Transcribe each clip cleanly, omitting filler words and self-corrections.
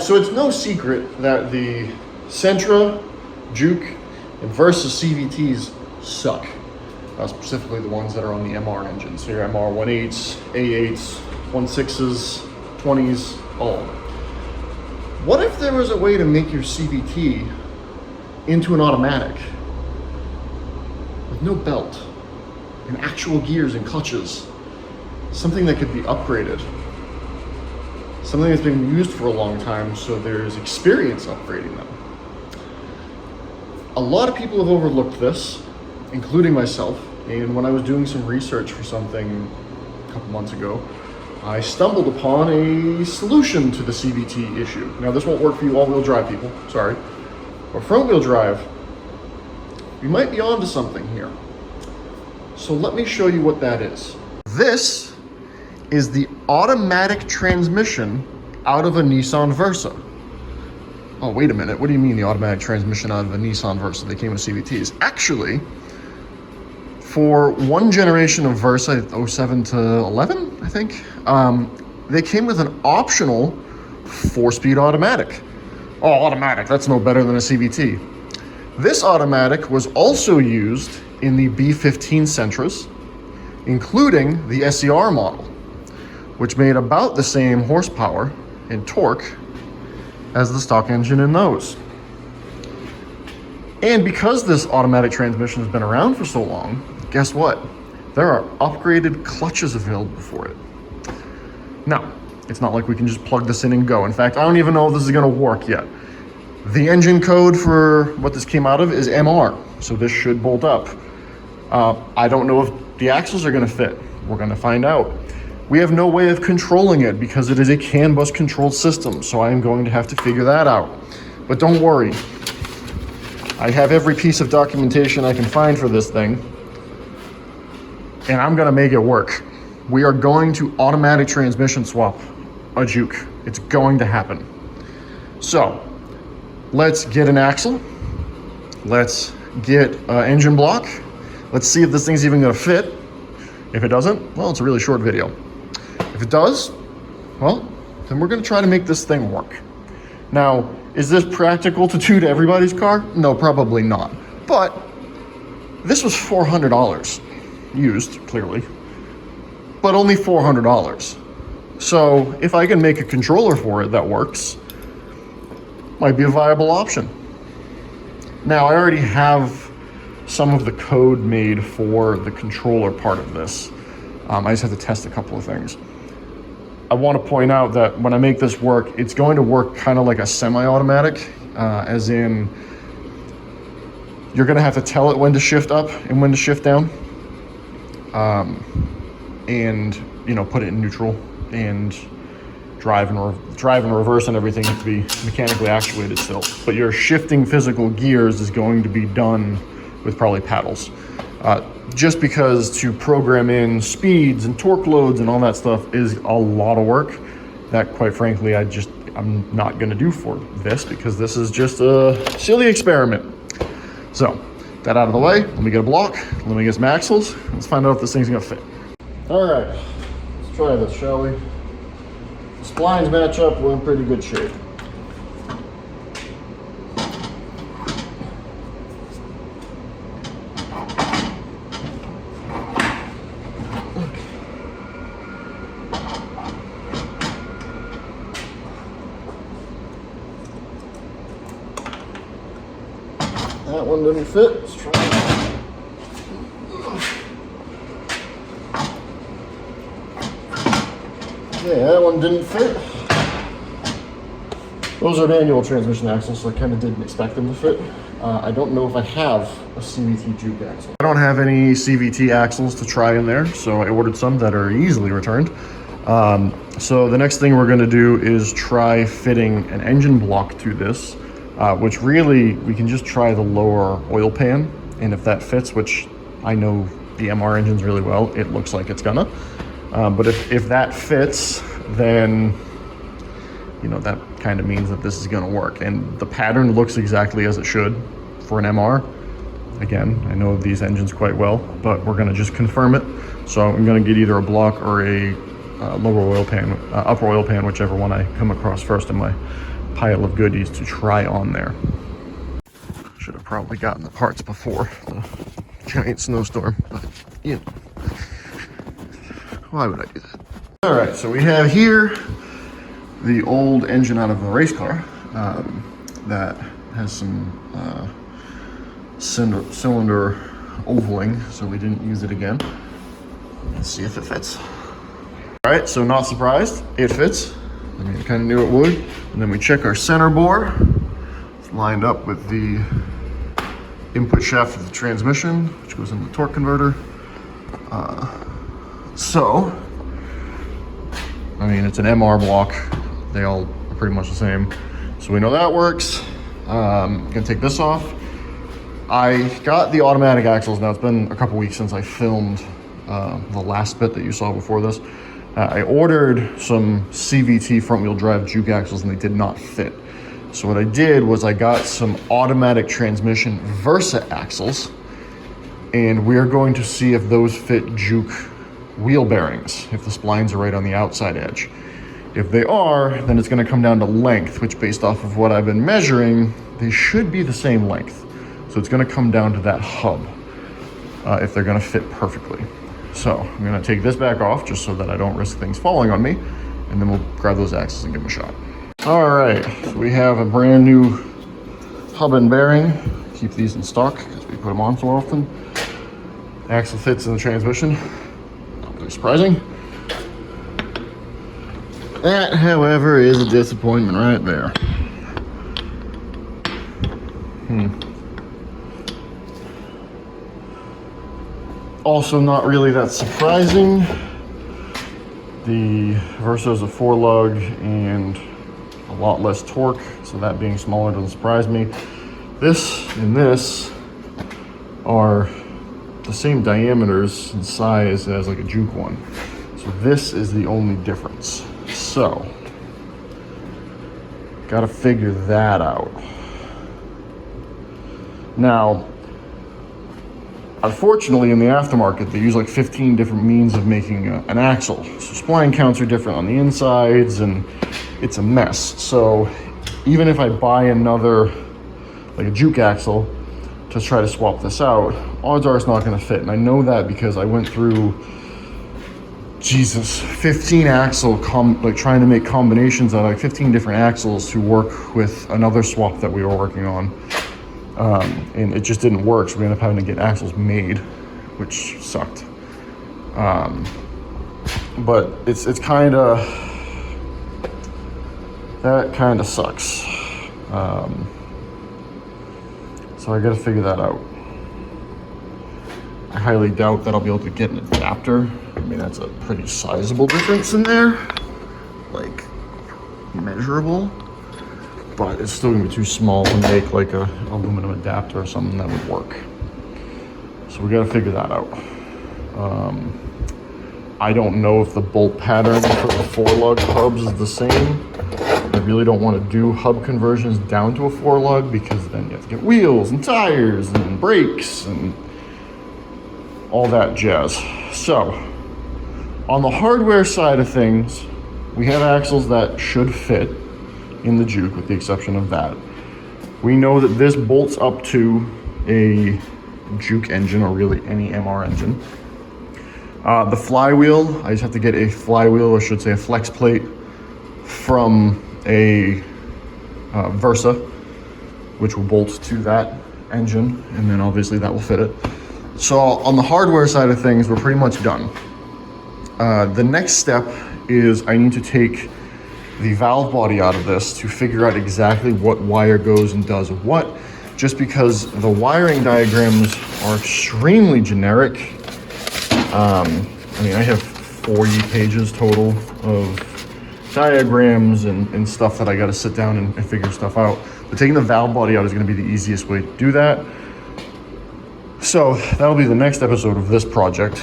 so it's no secret that the Sentra, Juke, and Versa CVTs suck. Specifically the ones that are on the MR engines. So your MR 1.8s, A8s, 1.6s, 20s, all of them. What if there was a way to make your CVT into an automatic with no belt and actual gears and clutches? Something that could be upgraded. Something that's been used for a long time, so there's experience upgrading them. A lot of people have overlooked this, including myself, and when I was doing some research for something a couple months ago, I stumbled upon a solution to the CVT issue. Now this won't work for you all-wheel drive people, sorry. But front-wheel drive, we might be onto something here. So let me show you what that is. This is the automatic transmission out of a Nissan Versa. Oh, wait a minute, what do you mean the automatic transmission out of a Nissan Versa? They came with CVTs. Actually, for one generation of Versa, 07 to 11, I think, they came with an optional 4-speed automatic. Oh, automatic, that's no better than a CVT. This automatic was also used in the B15 Sentras, including the SER model, which made about the same horsepower and torque as the stock engine in those. And because this automatic transmission has been around for so long, guess what? There are upgraded clutches available for it. Now, it's not like we can just plug this in and go. In fact, I don't even know if this is gonna work yet. The engine code for what this came out of is MR, so this should bolt up. I don't know if the axles are gonna fit. We're gonna find out. We have no way of controlling it because it is a CAN bus controlled system, so I am going to have to figure that out. But don't worry, I have every piece of documentation I can find for this thing, and I'm gonna make it work. We are going to automatic transmission swap a Juke. It's going to happen. So, let's get an axle. Let's get an engine block. Let's see if this thing's even gonna fit. If it doesn't, well, it's a really short video. If it does, well, then we're gonna try to make this thing work. Now, is this practical to do to everybody's car? No, probably not. But this was $400 used, clearly, but only $400. So if I can make a controller for it that works, might be a viable option. Now, I already have some of the code made for the controller part of this. I just have to test a couple of things. I want to point out that when I make this work, it's going to work kind of like a semi-automatic, as in you're going to have to tell it when to shift up and when to shift down, and put it in neutral, and drive and reverse and everything has to be mechanically actuated still. But your shifting physical gears is going to be done with probably paddles. Just because to program in speeds and torque loads and all that stuff is a lot of work that, quite frankly, I'm not gonna do for this, because this is just a silly experiment. So, that out of the way, let me get a block, let me get some axles, let's find out if this thing's gonna fit. All right, let's try this, shall we? The splines match up, we're in pretty good shape. That one didn't fit. Let's try it. Okay, that one didn't fit. Those are manual transmission axles, so I kind of didn't expect them to fit. I don't know if I have a CVT Juke axle. I don't have any CVT axles to try in there, so I ordered some that are easily returned. So the next thing we're going to do is try fitting an engine block to this. Which really, we can just try the lower oil pan, and if that fits, which I know the MR engines really well, it looks like it's gonna. But if that fits, then that kind of means that this is gonna work. And the pattern looks exactly as it should for an MR. Again, I know these engines quite well, but we're gonna just confirm it. So I'm gonna get either a block or a lower oil pan, upper oil pan, whichever one I come across first in my pile of goodies to try on there. Should have probably gotten the parts before the giant snowstorm, but you know, why would I do that? All right, so we have here the old engine out of a race car that has some cylinder ovaling, so we didn't use it again. Let's see if it fits. All right, so not surprised, it fits. I mean, I kind of knew it would. And then we check our center bore. It's lined up with the input shaft of the transmission, which goes into the torque converter. I mean, it's an MR block. They all are pretty much the same. So we know that works. Gonna take this off. I got the automatic axles. Now it's been a couple weeks since I filmed the last bit that you saw before this. I ordered some CVT front wheel drive juke axles and they did not fit. So what I did was I got some automatic transmission Versa axles, and we're going to see if those fit juke wheel bearings, if the splines are right on the outside edge. If they are, then it's going to come down to length, which based off of what I've been measuring, they should be the same length. So it's going to come down to that hub if they're going to fit perfectly. So I'm going to take this back off just so that I don't risk things falling on me, and then we'll grab those axles and give them a shot. All right, so we have a brand new hub and bearing. Keep these in stock because we put them on so often. Axle fits in the transmission. Not really surprising. That, however, is a disappointment right there. Also not really that surprising. The Versa is a 4-lug and a lot less torque, so that being smaller doesn't surprise me. This and this are the same diameters and size as like a juke one. So this is the only difference. So, gotta figure that out. Now, unfortunately, in the aftermarket, they use like 15 different means of making an axle. So spline counts are different on the insides, and it's a mess. So even if I buy another, like a juke axle, to try to swap this out, odds are it's not gonna fit. And I know that because I went through, 15 axle, like trying to make combinations out of like 15 different axles to work with another swap that we were working on. And it just didn't work, so we ended up having to get axles made, which sucked. But it's kind of, that kind of sucks. So I got to figure that out. I highly doubt that I'll be able to get an adapter. I mean, that's a pretty sizable difference in there, like measurable. But it's still gonna be too small to make like a aluminum adapter or something that would work. So we gotta figure that out. I don't know if the bolt pattern for the 4-lug hubs is the same. I really don't want to do hub conversions down to a 4-lug because then you have to get wheels and tires and brakes and all that jazz. So on the hardware side of things, we have axles that should fit in the juke, with the exception of that. We know that this bolts up to a juke engine, or really any MR engine. The flywheel, I just have to get a flywheel, or should say a flex plate, from a Versa, which will bolt to that engine, and then obviously that will fit it. So on the hardware side of things, we're pretty much done. The next step is I need to take the valve body out of this to figure out exactly what wire goes and does what, just because the wiring diagrams are extremely generic. I mean, I have 40 pages total of diagrams and stuff that I got to sit down and figure stuff out. But taking the valve body out is going to be the easiest way to do that. So that'll be the next episode of this project.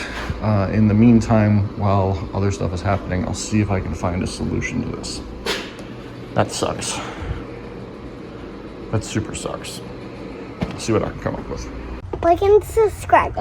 In the meantime, while other stuff is happening, I'll see if I can find a solution to this. That sucks. That super sucks. I'll see what I can come up with. Like and subscribe.